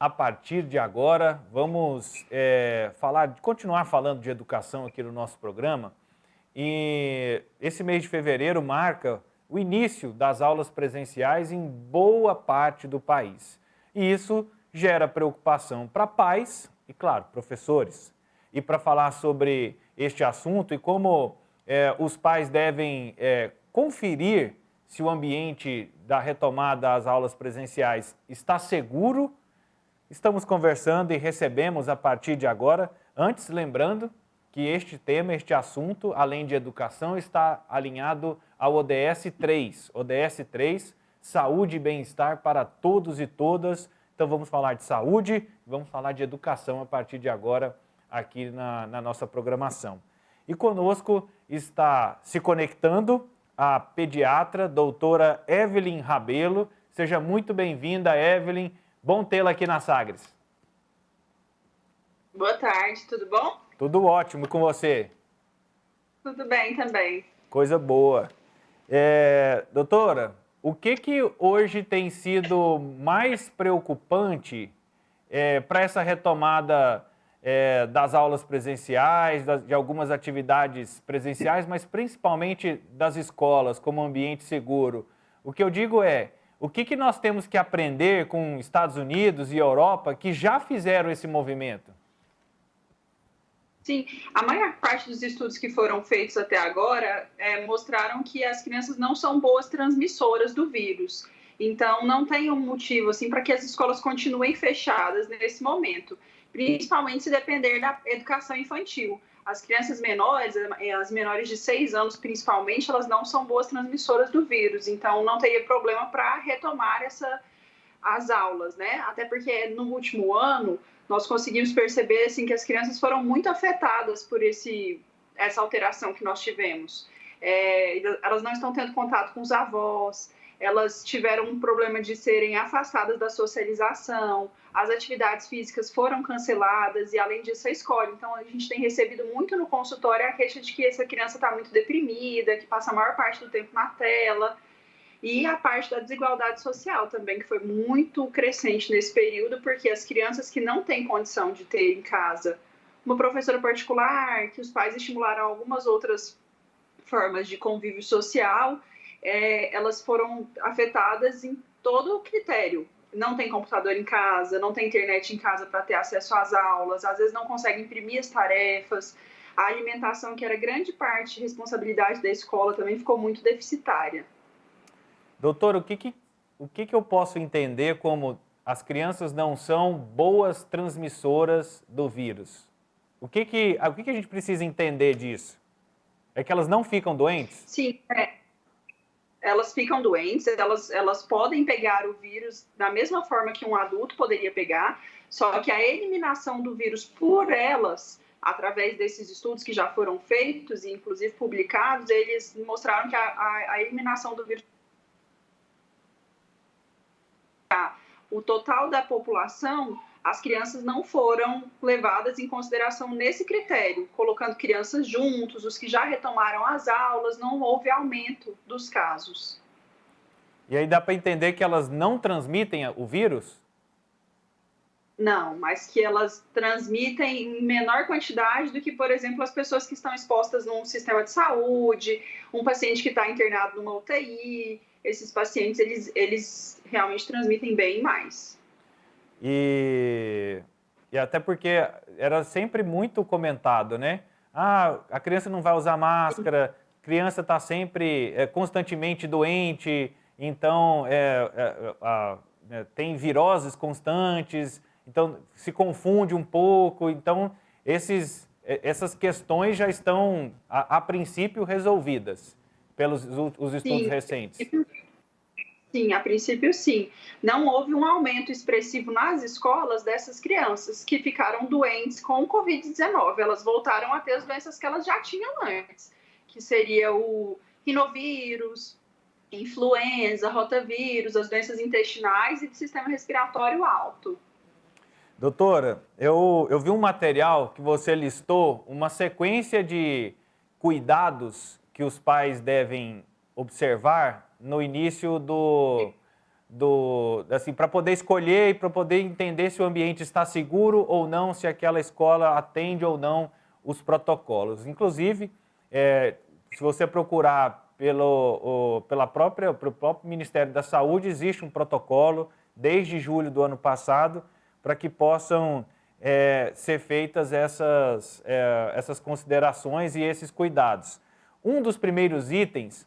a partir de agora. Vamos continuar falando de educação aqui no nosso programa. E esse mês de fevereiro marca o início das aulas presenciais em boa parte do país. E isso gera preocupação para pais e, claro, professores. E para falar sobre este assunto e como os pais devem conferir se o ambiente da retomada das aulas presenciais está seguro, estamos conversando e recebemos a partir de agora. Antes, lembrando que este tema, este assunto, além de educação, está alinhado ao ODS 3. ODS 3, saúde e bem-estar para todos e todas. Então vamos falar de saúde, vamos falar de educação a partir de agora aqui na nossa programação. E conosco está se conectando a pediatra, doutora Evelyn Rabelo. Seja muito bem-vinda, Evelyn. Bom tê-la aqui na Sagres. Boa tarde, tudo bom? Tudo ótimo, e com você? Tudo bem também. Coisa boa. Doutora, o que hoje tem sido mais preocupante para essa retomada das aulas presenciais, de algumas atividades presenciais, mas principalmente das escolas como ambiente seguro? O que eu digo o que nós temos que aprender com Estados Unidos e Europa que já fizeram esse movimento? Sim, a maior parte dos estudos que foram feitos até agora mostraram que as crianças não são boas transmissoras do vírus. Então, não tem um motivo assim, para que as escolas continuem fechadas nesse momento, principalmente se depender da educação infantil. As crianças menores, as menores de 6 anos principalmente, elas não são boas transmissoras do vírus. Então, não teria problema para retomar as aulas, né? Até porque no último ano nós conseguimos perceber assim, que as crianças foram muito afetadas por essa alteração que nós tivemos. Elas não estão tendo contato com os avós, elas tiveram um problema de serem afastadas da socialização, as atividades físicas foram canceladas e, além disso, a escola. Então, a gente tem recebido muito no consultório a queixa de que essa criança está muito deprimida, que passa a maior parte do tempo na tela. E a parte da desigualdade social também, que foi muito crescente nesse período, porque as crianças que não têm condição de ter em casa uma professora particular, que os pais estimularam algumas outras formas de convívio social, elas foram afetadas em todo o critério. Não tem computador em casa, não tem internet em casa para ter acesso às aulas, às vezes não consegue imprimir as tarefas. A alimentação, que era grande parte de responsabilidade da escola, também ficou muito deficitária. Doutor, o que eu posso entender como as crianças não são boas transmissoras do vírus? O que a gente precisa entender disso? É que elas não ficam doentes? Sim, elas ficam doentes, elas podem pegar o vírus da mesma forma que um adulto poderia pegar, só que a eliminação do vírus por elas, através desses estudos que já foram feitos e inclusive publicados, eles mostraram que a eliminação do vírus, o total da população, as crianças não foram levadas em consideração nesse critério, colocando crianças juntos, os que já retomaram as aulas, não houve aumento dos casos. E aí dá para entender que elas não transmitem o vírus? Não, mas que elas transmitem em menor quantidade do que, por exemplo, as pessoas que estão expostas num sistema de saúde, um paciente que está internado numa UTI. Esses pacientes, eles realmente transmitem bem mais. E até porque era sempre muito comentado, né? A criança não vai usar máscara, a criança está sempre constantemente doente, então tem viroses constantes, então se confunde um pouco. Então, essas questões já estão, a princípio, resolvidas pelos os estudos recentes. Sim, a princípio sim. Não houve um aumento expressivo nas escolas dessas crianças que ficaram doentes com o Covid-19. Elas voltaram a ter as doenças que elas já tinham antes, que seria o rinovírus, influenza, rotavírus, as doenças intestinais e de sistema respiratório alto. Doutora, eu vi um material que você listou, uma sequência de cuidados que os pais devem observar no início assim, para poder escolher e para poder entender se o ambiente está seguro ou não, se aquela escola atende ou não os protocolos. Inclusive, se você procurar pelo próprio Ministério da Saúde, existe um protocolo desde julho do ano passado para que possam ser feitas essas considerações e esses cuidados. Um dos primeiros itens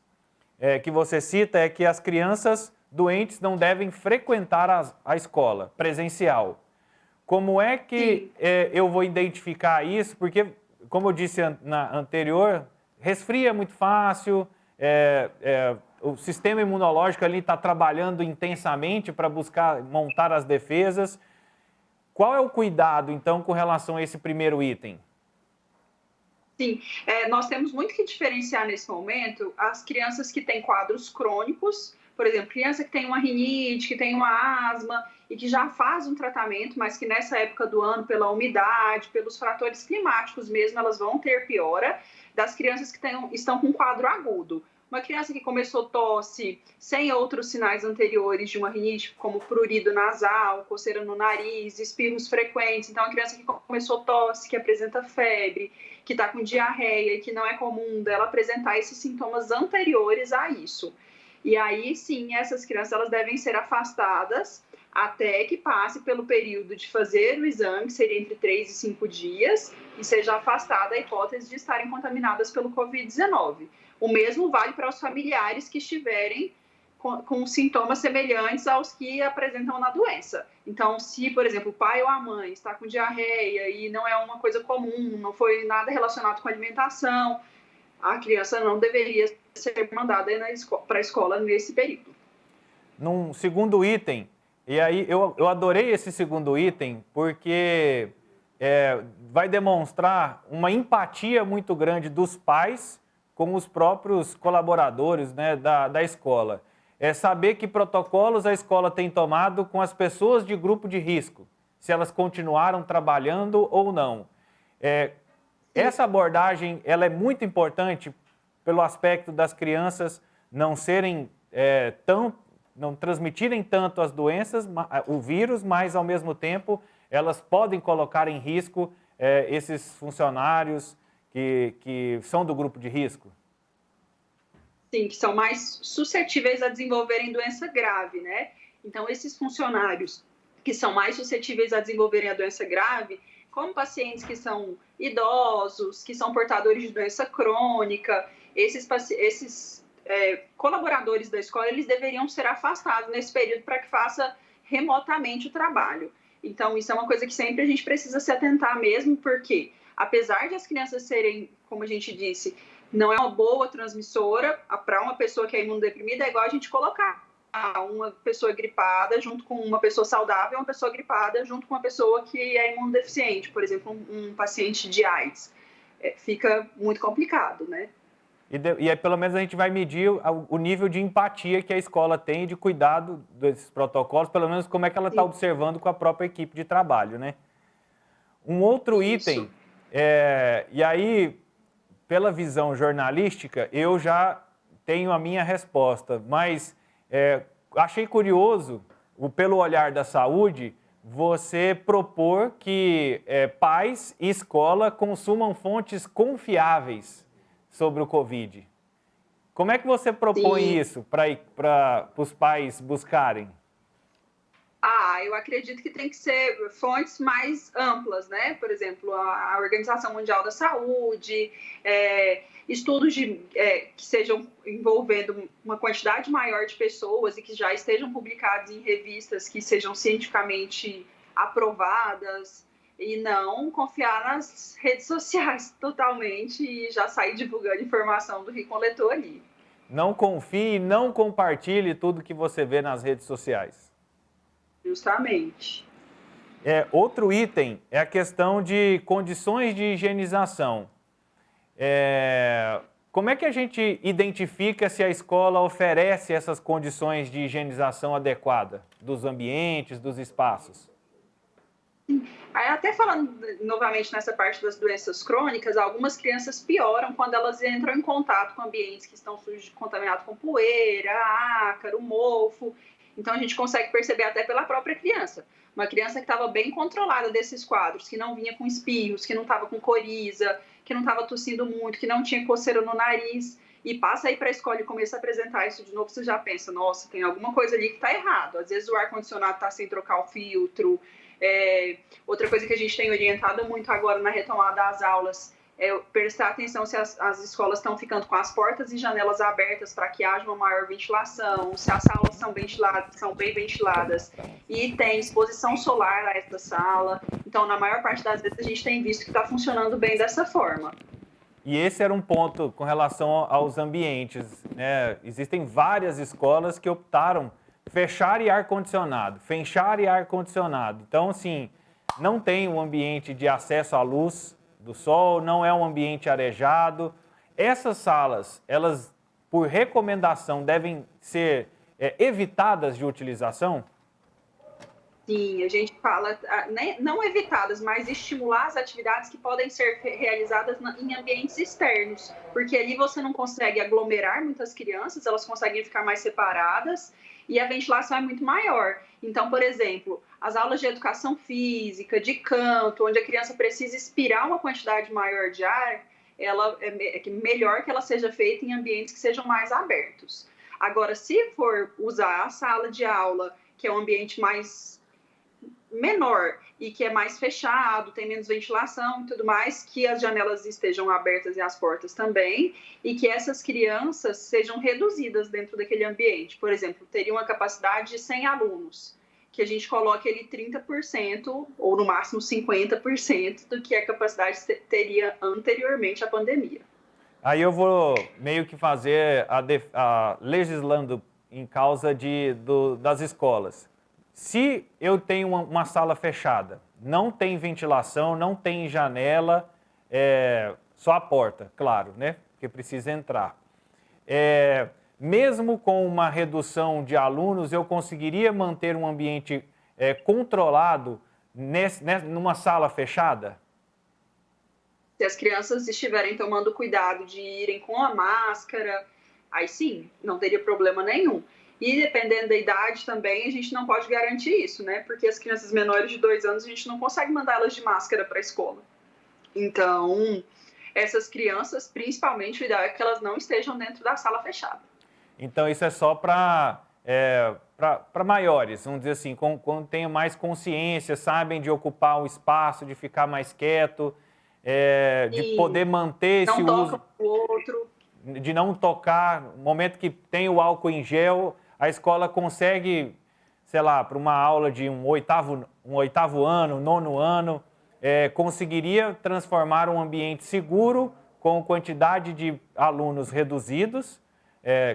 que você cita é que as crianças doentes não devem frequentar a escola presencial. Como é que eu vou identificar isso? Porque, como eu disse na anterior, resfria muito fácil, o sistema imunológico ali está trabalhando intensamente para buscar montar as defesas. Qual é o cuidado, então, com relação a esse primeiro item? Sim, nós temos muito que diferenciar nesse momento as crianças que têm quadros crônicos, por exemplo, criança que tem uma rinite, que tem uma asma e que já faz um tratamento, mas que nessa época do ano, pela umidade, pelos fatores climáticos mesmo, elas vão ter piora, das crianças que estão com quadro agudo. Uma criança que começou tosse sem outros sinais anteriores de uma rinite, como prurido nasal, coceira no nariz, espirros frequentes. Então, a criança que começou tosse, que apresenta febre, que está com diarreia e que não é comum dela apresentar esses sintomas anteriores a isso. E aí, sim, essas crianças elas devem ser afastadas até que passe pelo período de fazer o exame, que seria entre 3 e 5 dias, e seja afastada a hipótese de estarem contaminadas pelo Covid-19. O mesmo vale para os familiares que estiverem com sintomas semelhantes aos que apresentam na doença. Então, se, por exemplo, o pai ou a mãe está com diarreia e não é uma coisa comum, não foi nada relacionado com alimentação, a criança não deveria ser mandada para a escola nesse período. Num segundo item, e aí eu adorei esse segundo item, porque vai demonstrar uma empatia muito grande dos pais com os próprios colaboradores, né, da escola. É saber que protocolos a escola tem tomado com as pessoas de grupo de risco, se elas continuaram trabalhando ou não. Essa abordagem ela é muito importante pelo aspecto das crianças não serem não transmitirem tanto as doenças, o vírus, mas ao mesmo tempo elas podem colocar em risco esses funcionários que são do grupo de risco. Sim, que são mais suscetíveis a desenvolverem doença grave, né? Então, esses funcionários que são mais suscetíveis a desenvolverem a doença grave, como pacientes que são idosos, que são portadores de doença crônica, esses colaboradores da escola, eles deveriam ser afastados nesse período para que faça remotamente o trabalho. Então, isso é uma coisa que sempre a gente precisa se atentar mesmo, porque apesar de as crianças serem, como a gente disse, não é uma boa transmissora, para uma pessoa que é imunodeprimida é igual a gente colocar uma pessoa gripada junto com uma pessoa saudável, uma pessoa gripada junto com uma pessoa que é imunodeficiente, por exemplo, um paciente de AIDS. Fica muito complicado, né? E aí, pelo menos, a gente vai medir o nível de empatia que a escola tem de cuidado desses protocolos, pelo menos como é que ela está observando com a própria equipe de trabalho, né? Um outro item, e aí, pela visão jornalística, eu já tenho a minha resposta, mas achei curioso, pelo olhar da saúde, você propor que pais e escola consumam fontes confiáveis sobre o Covid. Como é que você propõe isso para os pais buscarem? Eu acredito que tem que ser fontes mais amplas, né? Por exemplo, a Organização Mundial da Saúde, estudos que sejam envolvendo uma quantidade maior de pessoas e que já estejam publicados em revistas que sejam cientificamente aprovadas, e não confiar nas redes sociais totalmente e já sair divulgando informação do Rincon Letor ali. Não confie, não compartilhe tudo que você vê nas redes sociais. Justamente. Outro item é a questão de condições de higienização. Como é que a gente identifica se a escola oferece essas condições de higienização adequada dos ambientes, dos espaços? Aí, até falando novamente nessa parte das doenças crônicas, algumas crianças pioram quando elas entram em contato com ambientes que estão contaminados com poeira, ácaro, mofo. Então, a gente consegue perceber até pela própria criança. Uma criança que estava bem controlada desses quadros, que não vinha com espirros, que não estava com coriza, que não estava tossindo muito, que não tinha coceira no nariz, e passa aí para a escola e começa a apresentar isso de novo, você já pensa, nossa, tem alguma coisa ali que está errado. Às vezes o ar-condicionado está sem trocar o filtro. Outra coisa que a gente tem orientado muito agora na retomada das aulas é prestar atenção se as escolas estão ficando com as portas e janelas abertas para que haja uma maior ventilação, se as salas são ventiladas, são bem ventiladas e tem exposição solar a essa sala. Então, na maior parte das vezes, a gente tem visto que está funcionando bem dessa forma. E esse era um ponto com relação aos ambientes, né? Existem várias escolas que optaram fechar e ar-condicionado, fechar e ar-condicionado. Então, assim, não tem um ambiente de acesso à luz do sol, não é um ambiente arejado. Essas salas, elas, por recomendação, devem ser evitadas de utilização? Sim, a gente fala, não evitadas, mas estimular as atividades que podem ser realizadas em ambientes externos, porque ali você não consegue aglomerar muitas crianças, elas conseguem ficar mais separadas e a ventilação é muito maior. Então, por exemplo, as aulas de educação física, de canto, onde a criança precisa expirar uma quantidade maior de ar, ela é melhor que ela seja feita em ambientes que sejam mais abertos. Agora, se for usar a sala de aula, que é um ambiente mais menor e que é mais fechado, tem menos ventilação e tudo mais, que as janelas estejam abertas e as portas também, e que essas crianças sejam reduzidas dentro daquele ambiente. Por exemplo, teria uma capacidade de 100 alunos, que a gente coloque ele 30% ou no máximo 50% do que a capacidade teria anteriormente à pandemia. Aí eu vou meio que fazer legislando em causa das escolas. Se eu tenho uma sala fechada, não tem ventilação, não tem janela, só a porta, claro, né? Porque precisa entrar. Mesmo com uma redução de alunos, eu conseguiria manter um ambiente controlado numa sala fechada? Se as crianças estiverem tomando cuidado de irem com a máscara, aí sim, não teria problema nenhum. E dependendo da idade também, a gente não pode garantir isso, né? Porque as crianças menores de 2 anos, a gente não consegue mandá-las de máscara para a escola. Então, essas crianças, principalmente, o ideal é que elas não estejam dentro da sala fechada. Então, isso é só para maiores, vamos dizer assim, quando tenham mais consciência, sabem de ocupar o espaço, de ficar mais quieto, de poder manter esse uso... Não toca o outro. De não tocar, no momento que tem o álcool em gel, a escola consegue, sei lá, para uma aula de um oitavo ano, 9º ano, conseguiria transformar um ambiente seguro, com quantidade de alunos reduzidos.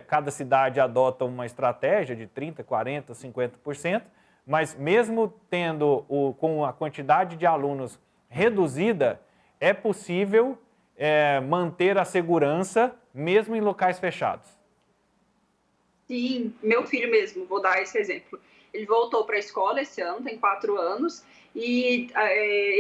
Cada cidade adota uma estratégia de 30%, 40%, 50%, mas mesmo tendo com a quantidade de alunos reduzida, é possível manter a segurança mesmo em locais fechados. Sim, meu filho mesmo, vou dar esse exemplo. Ele voltou para a escola esse ano, tem 4 anos, e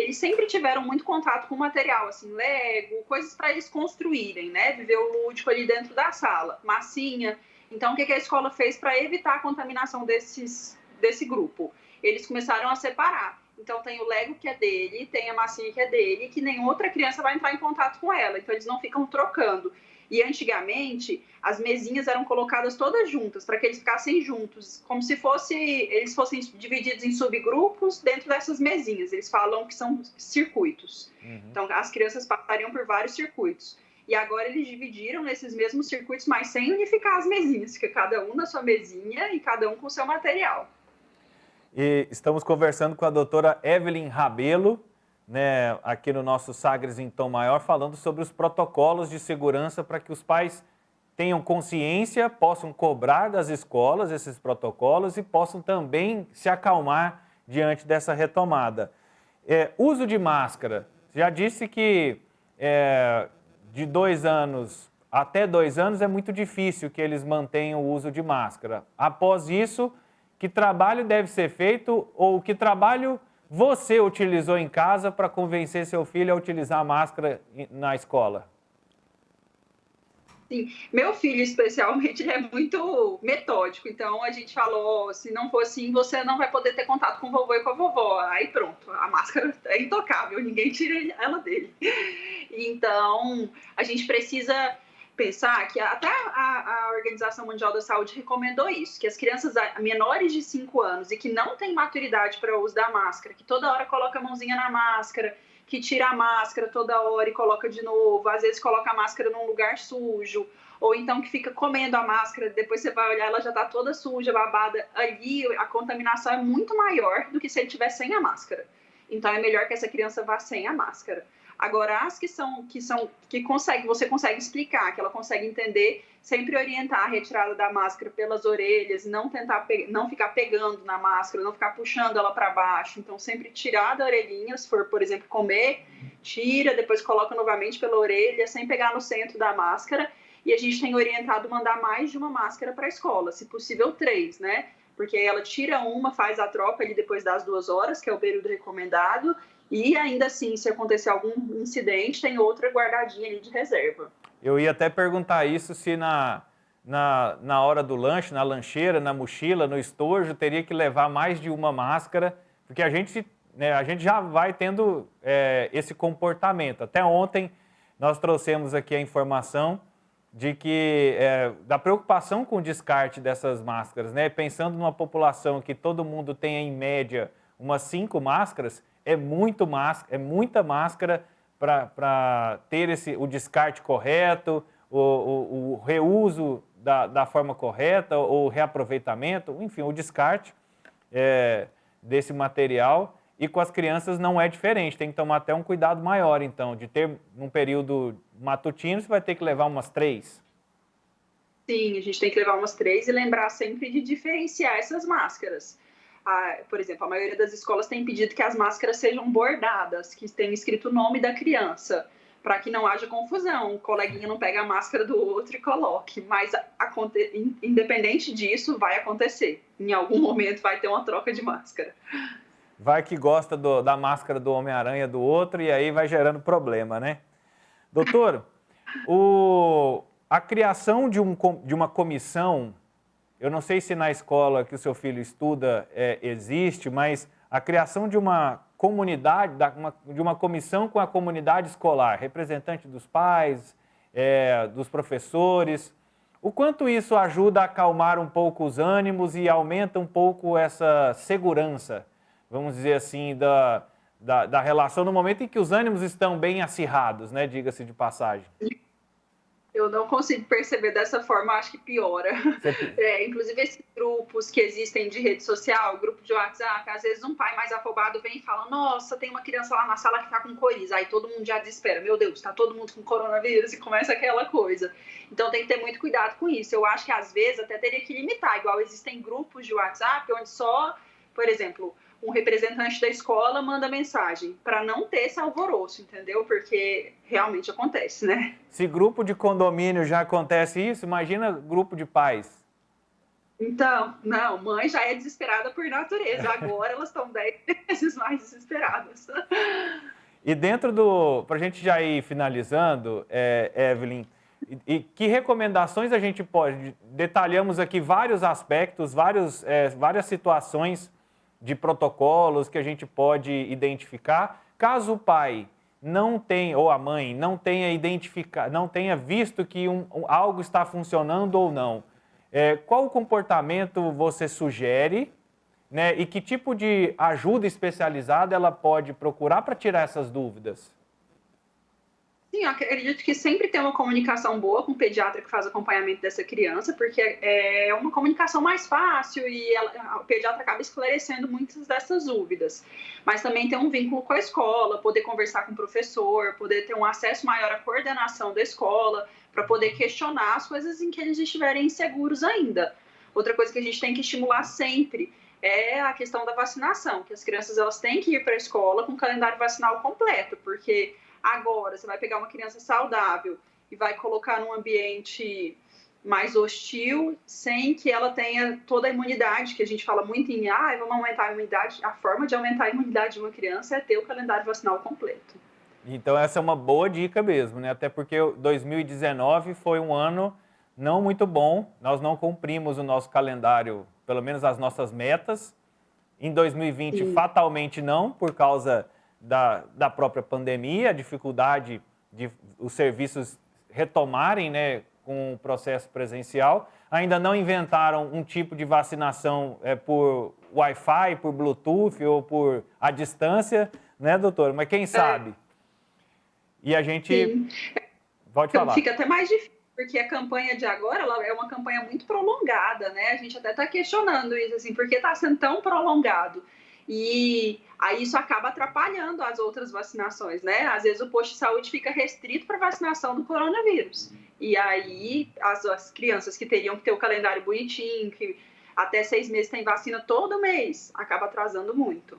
eles sempre tiveram muito contato com material, assim, Lego, coisas para eles construírem, né? Viver o lúdico ali dentro da sala, massinha. Então, o que a escola fez para evitar a contaminação desse grupo? Eles começaram a separar. Então, tem o Lego que é dele, tem a massinha que é dele, que nenhuma outra criança vai entrar em contato com ela. Então, eles não ficam trocando. E antigamente, as mesinhas eram colocadas todas juntas, para que eles ficassem juntos, como se eles fossem divididos em subgrupos dentro dessas mesinhas. Eles falam que são circuitos. Uhum. Então, as crianças passariam por vários circuitos. E agora eles dividiram nesses mesmos circuitos, mas sem unificar as mesinhas, fica cada um na sua mesinha e cada um com o seu material. E estamos conversando com a doutora Evelyn Rabelo, né, aqui no nosso Sagres em Tom Maior, falando sobre os protocolos de segurança para que os pais tenham consciência, possam cobrar das escolas esses protocolos e possam também se acalmar diante dessa retomada. Uso de máscara. Já disse que de 2 anos até 2 anos é muito difícil que eles mantenham o uso de máscara. Após isso, que trabalho deve ser feito ou que trabalho você utilizou em casa para convencer seu filho a utilizar a máscara na escola? Sim, meu filho especialmente, ele é muito metódico, então a gente falou, se não for assim, você não vai poder ter contato com o vovô e com a vovó. Aí pronto, a máscara é intocável, ninguém tira ela dele. Então, a gente precisa pensar que até a Organização Mundial da Saúde recomendou isso, que as crianças menores de 5 anos e que não têm maturidade para o uso da máscara, que toda hora coloca a mãozinha na máscara, que tira a máscara toda hora e coloca de novo, às vezes coloca a máscara num lugar sujo, ou então que fica comendo a máscara, depois você vai olhar, ela já está toda suja, babada, ali a contaminação é muito maior do que se ele estiver sem a máscara. Então é melhor que essa criança vá sem a máscara. Agora, as que consegue, você consegue explicar, que ela consegue entender, sempre orientar a retirada da máscara pelas orelhas, não ficar pegando na máscara, não ficar puxando ela para baixo. Então, sempre tirar da orelhinha, se for, por exemplo, comer, tira, depois coloca novamente pela orelha, sem pegar no centro da máscara. E a gente tem orientado mandar mais de uma máscara para a escola, se possível 3, né? Porque ela tira uma, faz a troca ali depois das 2 horas, que é o período recomendado, e ainda assim, se acontecer algum incidente, tem outra guardadinha ali de reserva. Eu ia até perguntar isso, se na hora do lanche, na lancheira, na mochila, no estojo, teria que levar mais de uma máscara, porque a gente já vai tendo esse comportamento. Até ontem nós trouxemos aqui a informação de que da preocupação com o descarte dessas máscaras, né? Pensando numa população que todo mundo tem em média umas 5 máscaras, é muita máscara para ter o descarte correto, o reuso da forma correta, o reaproveitamento, enfim, o descarte desse material. E com as crianças não é diferente, tem que tomar até um cuidado maior, então, de ter num período matutino, você vai ter que levar umas 3. Sim, a gente tem que levar umas 3 e lembrar sempre de diferenciar essas máscaras. Por exemplo, a maioria das escolas tem pedido que as máscaras sejam bordadas, que tenha escrito o nome da criança, para que não haja confusão, o coleguinha não pega a máscara do outro e coloque, mas independente disso, vai acontecer. Em algum momento vai ter uma troca de máscara. Vai que gosta da máscara do Homem-Aranha do outro e aí vai gerando problema, né? Doutor, a criação de uma comissão, eu não sei se na escola que o seu filho estuda existe, mas a criação de uma comunidade, de uma comissão com a comunidade escolar, representante dos pais, dos professores, o quanto isso ajuda a acalmar um pouco os ânimos e aumenta um pouco essa segurança, vamos dizer assim, da relação no momento em que os ânimos estão bem acirrados, né? Diga-se de passagem. Eu não consigo perceber dessa forma, acho que piora. Inclusive, esses grupos que existem de rede social, grupo de WhatsApp, às vezes um pai mais afobado vem e fala: nossa, tem uma criança lá na sala que está com coriza. Aí todo mundo já desespera: meu Deus, está todo mundo com coronavírus, e começa aquela coisa. Então tem que ter muito cuidado com isso. Eu acho que às vezes até teria que limitar, igual existem grupos de WhatsApp onde só, por exemplo, um representante da escola manda mensagem, para não ter esse alvoroço, entendeu? Porque realmente acontece, né? Se grupo de condomínio já acontece isso, imagina grupo de pais. Então, não, mãe já é desesperada por natureza, agora elas estão 10 vezes mais desesperadas. E dentro para a gente já ir finalizando, Evelyn, e que recomendações a gente pode, detalhamos aqui vários aspectos, várias situações de protocolos que a gente pode identificar, caso o pai não tenha, ou a mãe, não tenha identificado, não tenha visto que algo está funcionando ou não. Qual o comportamento você sugere, né, e que tipo de ajuda especializada ela pode procurar para tirar essas dúvidas? Sim, eu acredito que sempre tem uma comunicação boa com o pediatra que faz acompanhamento dessa criança, porque é uma comunicação mais fácil e o pediatra acaba esclarecendo muitas dessas dúvidas. Mas também tem um vínculo com a escola, poder conversar com o professor, poder ter um acesso maior à coordenação da escola, para poder questionar as coisas em que eles estiverem inseguros ainda. Outra coisa que a gente tem que estimular sempre é a questão da vacinação, que as crianças elas têm que ir para a escola com o calendário vacinal completo, porque agora, você vai pegar uma criança saudável e vai colocar num ambiente mais hostil, sem que ela tenha toda a imunidade, que a gente fala muito em, vamos aumentar a imunidade. A forma de aumentar a imunidade de uma criança é ter o calendário vacinal completo. Então, essa é uma boa dica mesmo, né? Até porque 2019 foi um ano não muito bom, nós não cumprimos o nosso calendário, pelo menos as nossas metas. Em 2020, Sim. fatalmente não, por causa da própria pandemia, a dificuldade de os serviços retomarem, né, com o processo presencial. Ainda não inventaram um tipo de vacinação por Wi-Fi, por Bluetooth ou por à distância, né, doutor? Mas quem sabe? E a gente... Sim. Pode falar. Fica até mais difícil, porque a campanha de agora ela é uma campanha muito prolongada, né? A gente até está questionando isso, assim, por que está sendo tão prolongado? E aí isso acaba atrapalhando as outras vacinações, né? Às vezes o posto de saúde fica restrito para vacinação do coronavírus. E aí as crianças que teriam que ter o calendário bonitinho, que até 6 meses tem vacina todo mês, acaba atrasando muito.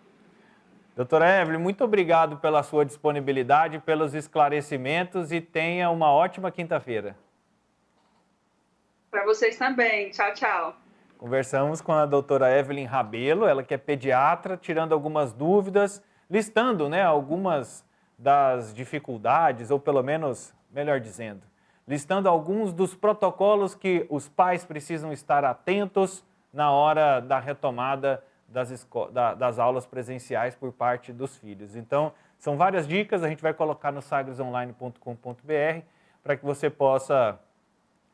Doutora Evelyn, muito obrigado pela sua disponibilidade, pelos esclarecimentos e tenha uma ótima quinta-feira. Para vocês também. Tchau, tchau. Conversamos com a doutora Evelyn Rabelo, ela que é pediatra, tirando algumas dúvidas, listando, né, algumas das dificuldades, ou pelo menos, melhor dizendo, listando alguns dos protocolos que os pais precisam estar atentos na hora da retomada das aulas presenciais por parte dos filhos. Então, são várias dicas, a gente vai colocar no sagresonline.com.br para que você possa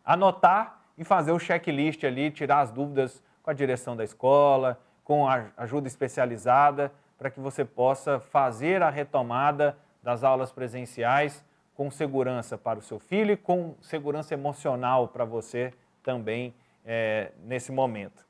anotar e fazer o checklist ali, tirar as dúvidas com a direção da escola, com a ajuda especializada, para que você possa fazer a retomada das aulas presenciais com segurança para o seu filho e com segurança emocional para você também nesse momento.